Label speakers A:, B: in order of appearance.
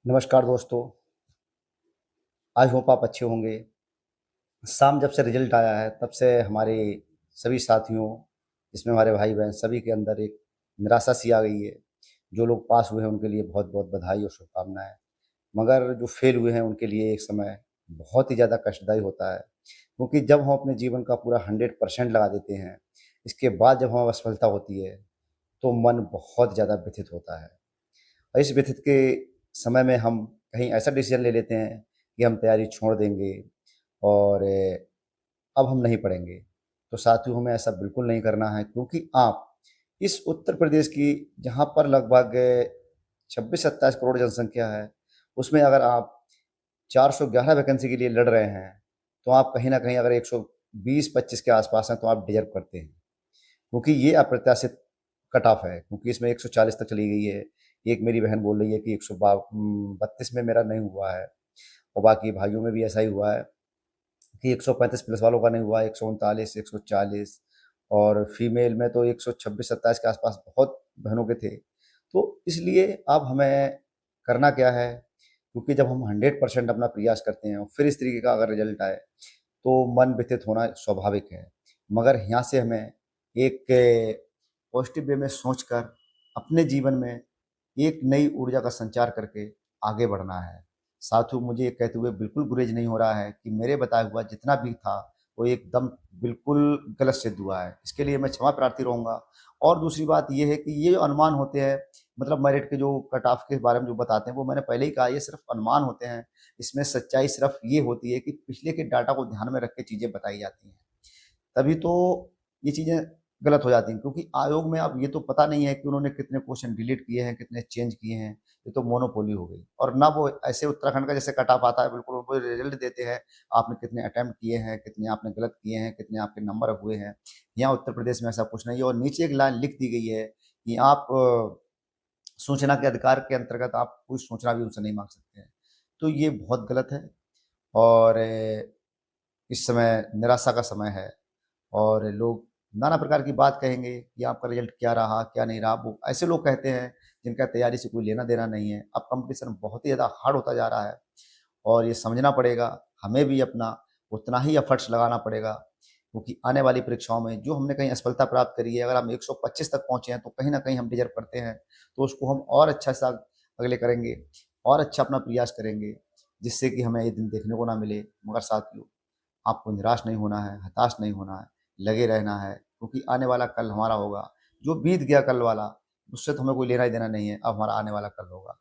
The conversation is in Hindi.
A: नमस्कार दोस्तों, आई होप आप अच्छे होंगे। शाम जब से रिजल्ट आया है तब से हमारे सभी साथियों, जिसमें हमारे भाई-बहन सभी के अंदर एक निराशा सी आ गई है। जो लोग पास हुए हैं उनके लिए बहुत-बहुत बधाई और शुभकामनाएँ। मगर जो फेल हुए हैं उनके लिए एक समय बहुत ही ज़्यादा कष्टदायी होता है, क्योंकि जब हम अपने जीवन का पूरा 100% लगा देते हैं, इसके बाद जब हमें असफलता होती है, तो मन बहुत ज़्यादा व्यथित होता है। और इस व्यथित के समय में हम कहीं ऐसा डिसीज़न ले लेते हैं कि हम तैयारी छोड़ देंगे और अब हम नहीं पढ़ेंगे। तो साथियों, हमें ऐसा बिल्कुल नहीं करना है, क्योंकि आप इस उत्तर प्रदेश की, जहाँ पर लगभग 26-27 करोड़ जनसंख्या है, उसमें अगर आप 411 वैकेंसी के लिए लड़ रहे हैं, तो आप कहीं न कहीं अगर 120-25 के आस-पास हैं तो आप डिज़र्व करते हैं। क्योंकि ये अप्रत्याशित कट ऑफ है, क्योंकि इसमें 140 तक चली गई है। एक मेरी बहन बोल रही है कि 32 में मेरा नहीं हुआ है, और बाकी भाइयों में भी ऐसा ही हुआ है कि 135 प्लस वालों का नहीं हुआ, 139, 140, और फीमेल में तो 126-27 के आसपास बहुत बहनों के थे। तो इसलिए अब हमें करना क्या है, क्योंकि जब हम 100% अपना प्रयास करते हैं और फिर इस तरीके का अगर रिजल्ट आए, तो मन व्यथित होना स्वाभाविक है। मगर यहाँ से हमें एक पॉजिटिव वे में सोचकर अपने जीवन में एक नई ऊर्जा का संचार करके आगे बढ़ना है। साथियों, मुझे ये कहते हुए बिल्कुल गुरेज नहीं हो रहा है कि मेरे बताया हुआ जितना भी था, वो एकदम बिल्कुल गलत सिद्ध हुआ है। इसके लिए मैं क्षमा प्रार्थी रहूँगा। और दूसरी बात ये है कि ये जो अनुमान होते हैं, मतलब मेरिट के जो कट ऑफ के बारे में जो बताते हैं, वो मैंने पहले ही कहा, ये सिर्फ़ अनुमान होते हैं। इसमें सच्चाई सिर्फ़ ये होती है कि पिछले के डाटा को ध्यान में रख के चीज़ें बताई जाती हैं। तभी तो ये चीज़ें गलत हो जाती हैं, क्योंकि आयोग में अब ये तो पता नहीं है कि उन्होंने कितने क्वेश्चन डिलीट किए हैं, कितने चेंज किए हैं। ये तो मोनोपोली हो गई। और ना वो ऐसे उत्तराखंड का जैसे कट ऑफ आता है, बिल्कुल वो रिजल्ट देते हैं, आपने कितने अटेम्प्ट किए हैं, कितने आपने गलत किए हैं, कितने आपके नंबर हुए हैं। यहाँ उत्तर प्रदेश में ऐसा कुछ नहीं है, और नीचे एक लाइन लिख दी गई है कि आप सूचना के अधिकार के अंतर्गत आप कोई सूचना भी उनसे नहीं माँग सकते हैं। तो ये बहुत गलत है। और इस समय निराशा का समय है, और लोग नाना प्रकार की बात कहेंगे कि आपका रिजल्ट क्या रहा, क्या नहीं रहा। वो ऐसे लोग कहते हैं जिनका तैयारी से कोई लेना-देना नहीं है। अब कॉम्पिटिशन बहुत ही ज़्यादा हार्ड होता जा रहा है, और ये समझना पड़ेगा, हमें भी अपना उतना ही एफर्ट्स लगाना पड़ेगा, क्योंकि आने वाली परीक्षाओं में जो हमने कहीं सफलता प्राप्त करी है, अगर हम 125 तक पहुँचे हैं, तो कहीं न कहीं हम डिज़र्व करते हैं। तो उसको हम और अच्छा-सा अगले करेंगे, और अच्छा अपना प्रयास करेंगे, जिससे कि हमें ये दिन देखने को ना मिले। मगर साथियों, आपको निराश नहीं होना है, हताश नहीं होना है, लगे रहना है, क्योंकि आने वाला कल हमारा होगा। जो बीत गया कल वाला, उससे तो हमें कोई लेना ही देना नहीं है, अब हमारा आने वाला कल होगा।